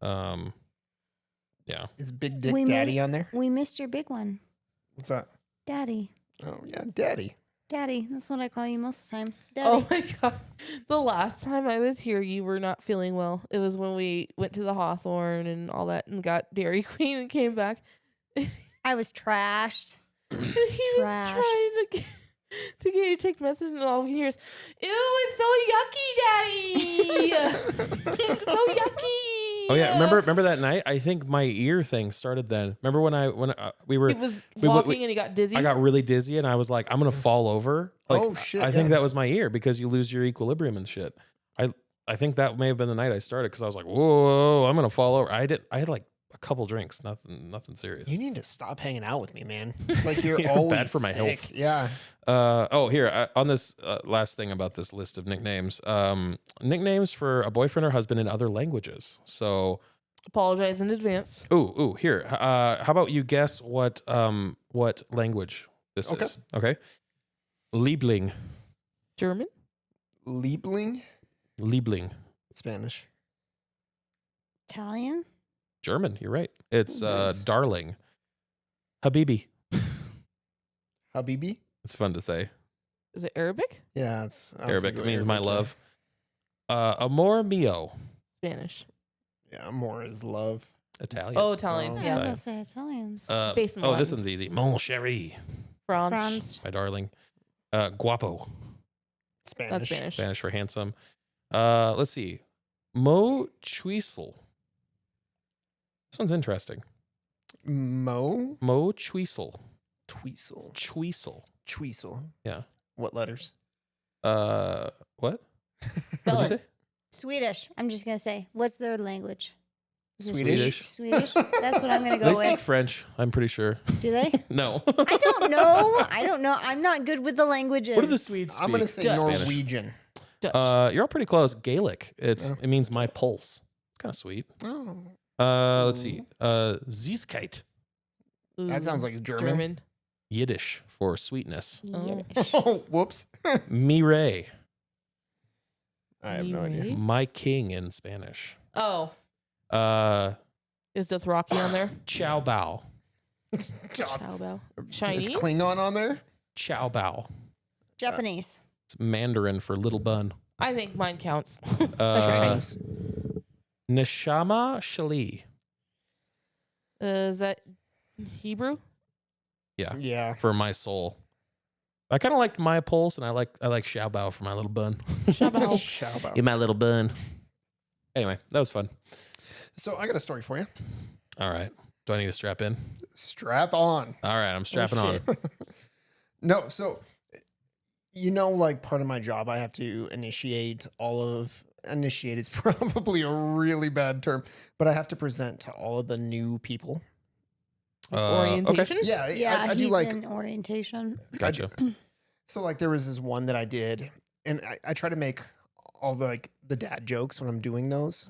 Yeah. Is Big Dick We Daddy on there? We missed your big one. What's that? Daddy. Oh, yeah, Daddy. Daddy. That's what I call you most of the time. Oh Daddy. my god! The last time I was here, you were not feeling well. It was when we went to the Hawthorne and all that, and got Dairy Queen and came back. I was trashed. And he was Trashed. trying to get you to take medicine, and all we can hear is, "Ew, it's so yucky, Daddy! It's so yucky." Oh yeah. Remember that night? I think my ear thing started then. Remember when we were He was we- walking and he got dizzy. I got really dizzy and I was like, I'm gonna fall over. Like, Oh, shit, I think yeah. that was my ear because you lose your equilibrium and shit. I think that may have been the night I started because I was like, whoa, I'm gonna fall over. I had like a couple drinks, nothing serious. You need to stop hanging out with me, man. It's like you're You're always bad for my sick. health. Yeah. Here on this last thing about this list of nicknames, nicknames for a boyfriend or husband in other languages. So, Apologize in advance. here. How about you guess what language this Okay. is? Okay, Liebling. German. Liebling, Spanish. Italian. German. You're right. It's Nice. darling. Habibi. Habibi. It's fun to say. Is it Arabic? Yeah, it's I was Arabic. It thinking means my Arabic, yeah. love. Amor mio. Spanish. Yeah, more is love. Italian. Oh, Italian. Oh. Yeah, I was Yeah. going to say Italians. based in this Latin. one's easy. Mon chéri. French. France. My darling. Guapo. Spanish. That's Spanish. Spanish for handsome. Let's see. Mo Chuisel. This one's interesting. Mo Mo Chuisel. Tweesel. Chuisel. Yeah. What letters? What? What'd Spell you it. say? Swedish. I'm just going to say. What's their language? Is it Swedish? Swedish. That's what I'm going to They go speak with. French, I'm pretty sure. Do they? No. I don't know. I don't know. I'm not good with the languages. What do the Swedes speak? I'm gonna say Dutch. Spanish. Norwegian. Dutch. You're all pretty close. Gaelic. Oh. It means my pulse. It's kind of sweet. Oh, Let's see. Süßkeit. that sounds like German. Yiddish for sweetness. Yiddish. Oh, whoops. Mire. I have no idea. Mire? My king in Spanish. Oh, Uh, is Dothraki on there? Chow bao. Chow bao. Is Chinese. Klingon on there? Chow bao. Japanese. It's Mandarin for little bun. I think mine counts. Chinese. Neshama Shali. Is that Hebrew? Yeah. For my soul. I kind of like my pulse, and I like Chow bao for my little bun. Shabao. Shabao. In my little bun. Anyway, that was fun. So I got a story for you. All right. Do I need to strap in? Strap on. All right, I'm strapping on. shit. No, so like part of my job, I have to initiate initiate is probably a really bad term, but I have to present to all of the new people. Orientation. Yeah, Yeah, I do he's like in orientation. Gotcha. so like there was this one that I did, and I try to make all the dad jokes when I'm doing those.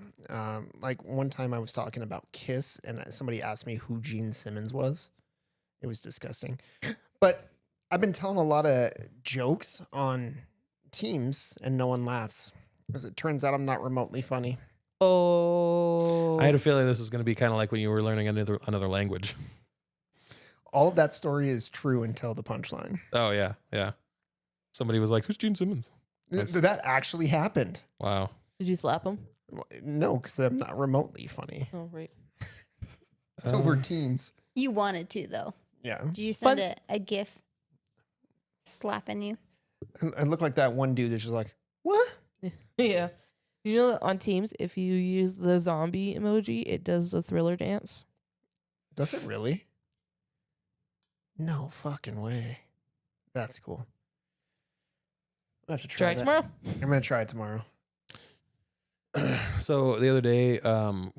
Like one time I was talking about Kiss, and somebody asked me who Gene Simmons was. It was disgusting, but I've been telling a lot of jokes on Teams, and no one laughs because it turns out I'm not remotely funny. Oh. I had a feeling this was going to be kind of like when you were learning another language. All of that story is true until the punchline. Oh, yeah. Yeah. Somebody was like, who's Gene Simmons? Nice. That actually happened. Wow. Did you slap him? Well, no, because I'm not remotely funny. Oh, right. It's over Teams. You wanted to, though. Yeah. Did you send Fun- a GIF slapping you? I look like that one dude that's just like, what? Yeah. Did you know that on Teams, if you use the zombie emoji, it does the Thriller dance? Does it really? No fucking way. That's cool. I have to Try try it that. tomorrow. I'm gonna try it tomorrow. So the other day,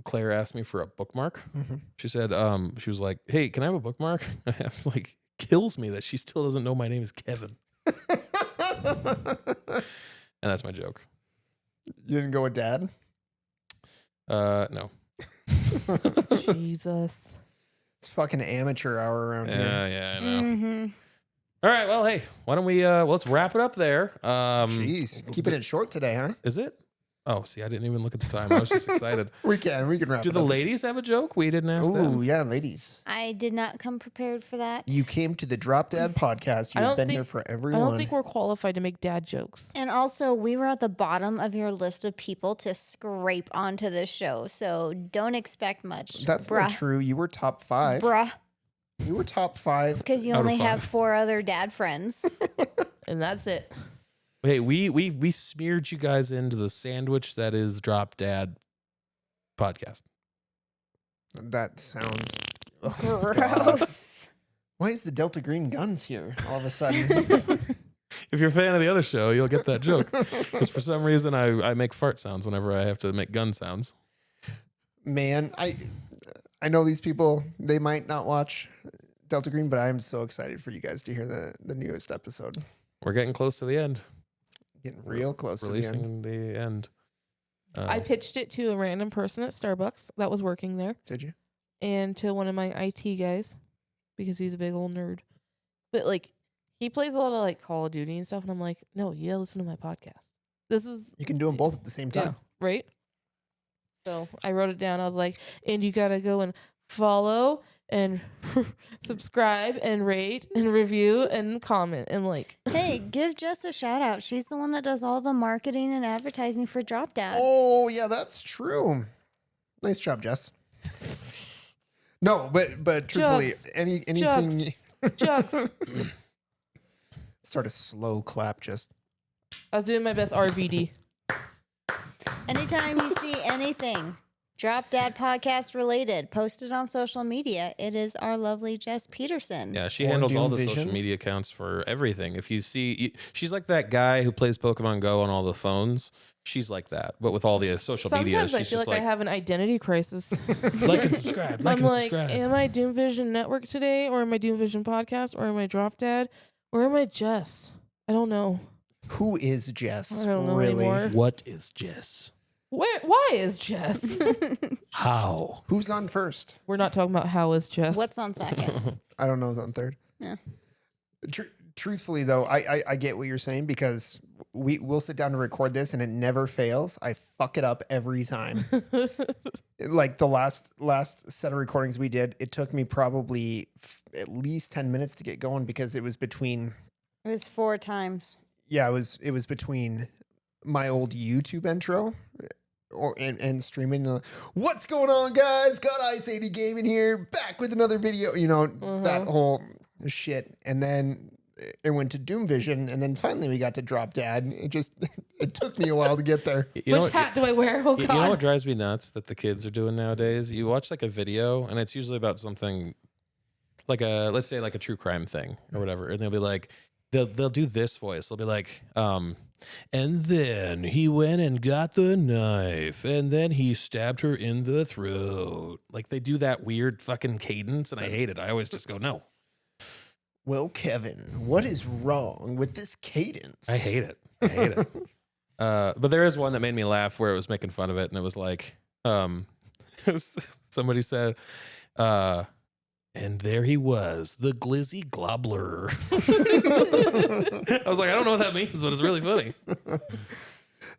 Claire asked me for a bookmark. Mhm. She said, she was like, hey, can I have a bookmark? I was like, kills me that she still doesn't know my name is Kevin. And that's my joke. You didn't go with dad? No. Jesus. It's fucking amateur hour around here. Yeah, I know. Mm-hmm. All right, well, hey, why don't we let's wrap it up there. Jeez, keeping it short today, huh? Is it? Oh, see, I didn't even look at the time. I was just excited. We can wrap Do it the up. ladies have a joke? We didn't ask Ooh, them. yeah, ladies. I did not come prepared for that. You came to the Drop Dad podcast. I You've don't been think- here for I everyone. don't think we're qualified to make dad jokes. And also, we were at the bottom of your list of people to scrape onto this show, so don't expect much. That's bruh. not true. You were top 5. Bruh, You were top 5. because you Out of only have 5. 4 other dad friends. And that's it. Hey, we smeared you guys into the sandwich that is Drop Dad podcast. That sounds oh, God. Gross. Why is the Delta Green guns here all of a sudden? If you're a fan of the other show, you'll get that joke. Because for some reason, I make fart sounds whenever I have to make gun sounds. Man, I know these people, they might not watch Delta Green, but I'm so excited for you guys to hear the newest episode. We're getting close to the end. Getting real close to the end. Releasing the end. I pitched it to a random person at Starbucks that was working there Did you? and to one of my IT guys because he's a big old nerd. But like he plays a lot of like Call of Duty and stuff. And I'm like, no, you gotta listen to my podcast. This is You can do them both at the same time. right. So I wrote it down. I was like, and you gotta go and follow and subscribe and rate and review and comment and like. Hey, give Jess a shout out. She's the one that does all the marketing and advertising for Drop Dad. Oh, yeah, that's true. Nice job, Jess. No, but truthfully, Jugs. anything. Jugs. Start a slow clap, just. I was doing my best RVD. Anytime you see anything Drop Dad podcast related, post it on social media. It is our lovely Jess Peterson. Yeah, she Or handles all Doom the Vision. social media accounts for everything. If you see, she's like that guy who plays Pokemon Go on all the phones. She's like that, but with all the social media, Sometimes I she's feel just like I have an identity crisis. like and subscribe, like I'm and like, subscribe. am I Doom Vision Network today, or am I Doom Vision Podcast, or am I Drop Dad, or am I Jess? I don't know. Who is Jess? I don't know really? anymore. What is Jess? Why is Jess? How? Who's on first? We're not talking about how is Jess. What's on second? I don't know who's on third. Yeah. Truthfully, though, I get what you're saying because we'll sit down to record this and it never fails. I fuck it up every time. Like the last set of recordings we did, it took me probably at least 10 minutes to get going because it was between. It was 4 times. Yeah, it was between my old YouTube intro and streaming. What's going on, guys? Got Ice 80 Gaming here, back with another video. You know, that whole shit. And then it went to Doom Vision, and then finally we got to Drop Dad. It took me a while to get there. You know Which what- hat do I wear? Oh You God. know what drives me nuts that the kids are doing nowadays? You watch like a video and it's usually about something like let's say like a true crime thing or whatever. And they'll be like, they'll do this voice. They'll be like, and then he went and got the knife and then he stabbed her in the throat. Like they do that weird fucking cadence and I hate it. I always just go, no, Well, Kevin, what is wrong with this cadence? I hate it. I hate it. But there is one that made me laugh where it was making fun of it, and it was like, somebody said, and there he was, the glizzy globler. I was like, I don't know what that means, but it's really funny.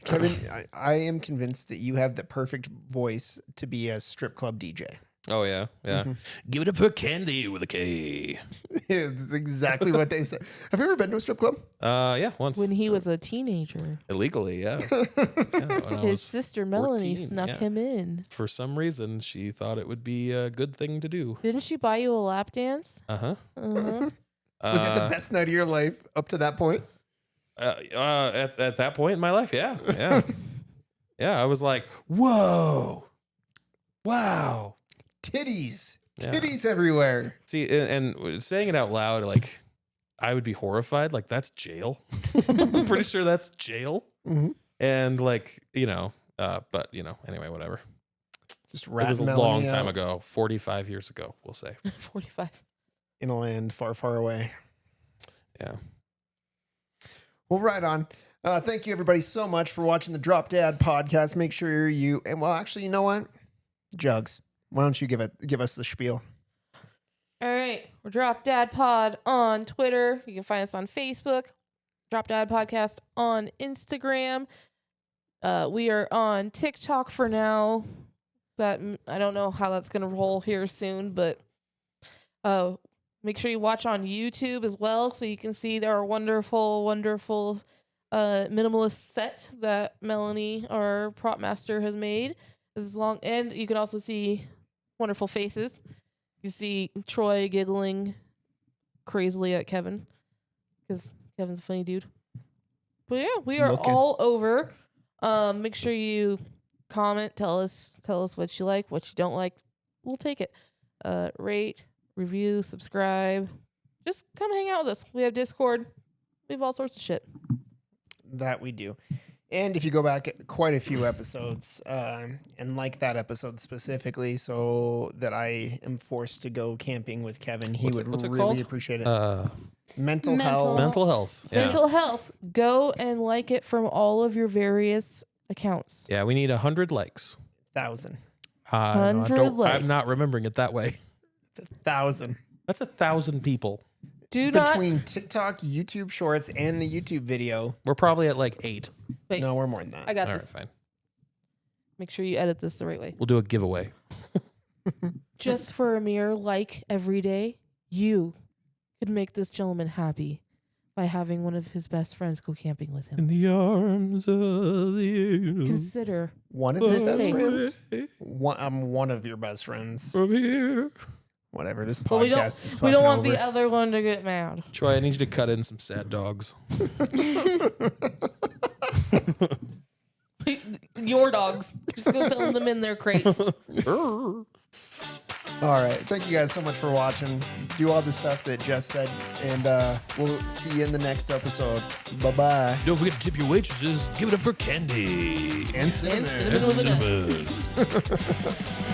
Kevin, I am convinced that you have the perfect voice to be a strip club DJ. Oh yeah, yeah. Give it up for Candy with a K. It's exactly what they said. Have you ever been to a strip club? Yeah, once When he was a teenager, illegally, yeah. When I his was sister Melanie 14, snuck yeah. him in. For some reason, she thought it would be a good thing to do. Didn't she buy you a lap dance? Uh-huh. Uh-huh. Was that the best night of your life up to that point? At that point in my life, yeah. Yeah, I was like, whoa, wow. Titties. Yeah. Titties everywhere. See, and saying it out loud, like, I would be horrified. Like, that's jail. I'm pretty sure that's jail. Mhm. And like, but anyway, whatever. Just It was a ratting long Melanie time out ago, 45 years ago, we'll say. 45. in a land far, far away. Yeah. Well, right on. Thank you, everybody, so much for watching the Drop Dad podcast. Make sure you, and well, actually, you know what? Jugs, why don't you give us the spiel? All right. We're Drop Dad Pod on Twitter. You can find us on Facebook. Drop Dad Podcast on Instagram. We are on TikTok for now. That I don't know how that's going to roll here soon, but make sure you watch on YouTube as well so you can see our wonderful, wonderful minimalist set that Melanie, our prop master, has made. And you can also see wonderful faces. You see Troy giggling crazily at Kevin because Kevin's a funny dude. But yeah, we are all over. Make sure you comment, tell us what you like, what you don't like. We'll take it. Rate, review, subscribe. Just come hang out with us. We have Discord. We have all sorts of shit. That we do. And if you go back quite a few episodes, and like that episode specifically, so that I am forced to go camping with Kevin, he would really appreciate it. Mental health. Mental health. Yeah. Mental health. Go and like it from all of your various accounts. Yeah, we need 100 likes. 1,000. 100 likes. I'm not remembering it that way. It's 1,000. That's 1,000 people. Between TikTok, YouTube Shorts, and the YouTube video. We're probably at like 8. Wait, no, we're more than that. I got All this. right, fine. Make sure you edit this the right way. We'll do a giveaway. Just for a mere like every day, you could make this gentleman happy by having one of his best friends go camping with him. In the arms of you. Consider one of his best Thanks. friends? I'm one of your best friends. From here. Whatever, this But podcast is we don't want over. the other one to get mad. Troy, I need you to cut in some sad dogs. Your dogs. Just go film them in their crates. All right. Thank you guys so much for watching. Do all the stuff that Jess said, and we'll see you in the next episode. Bye-bye. Don't forget to tip your waitresses. Give it up for Candy. And cinnamon. And cinnamon with an S.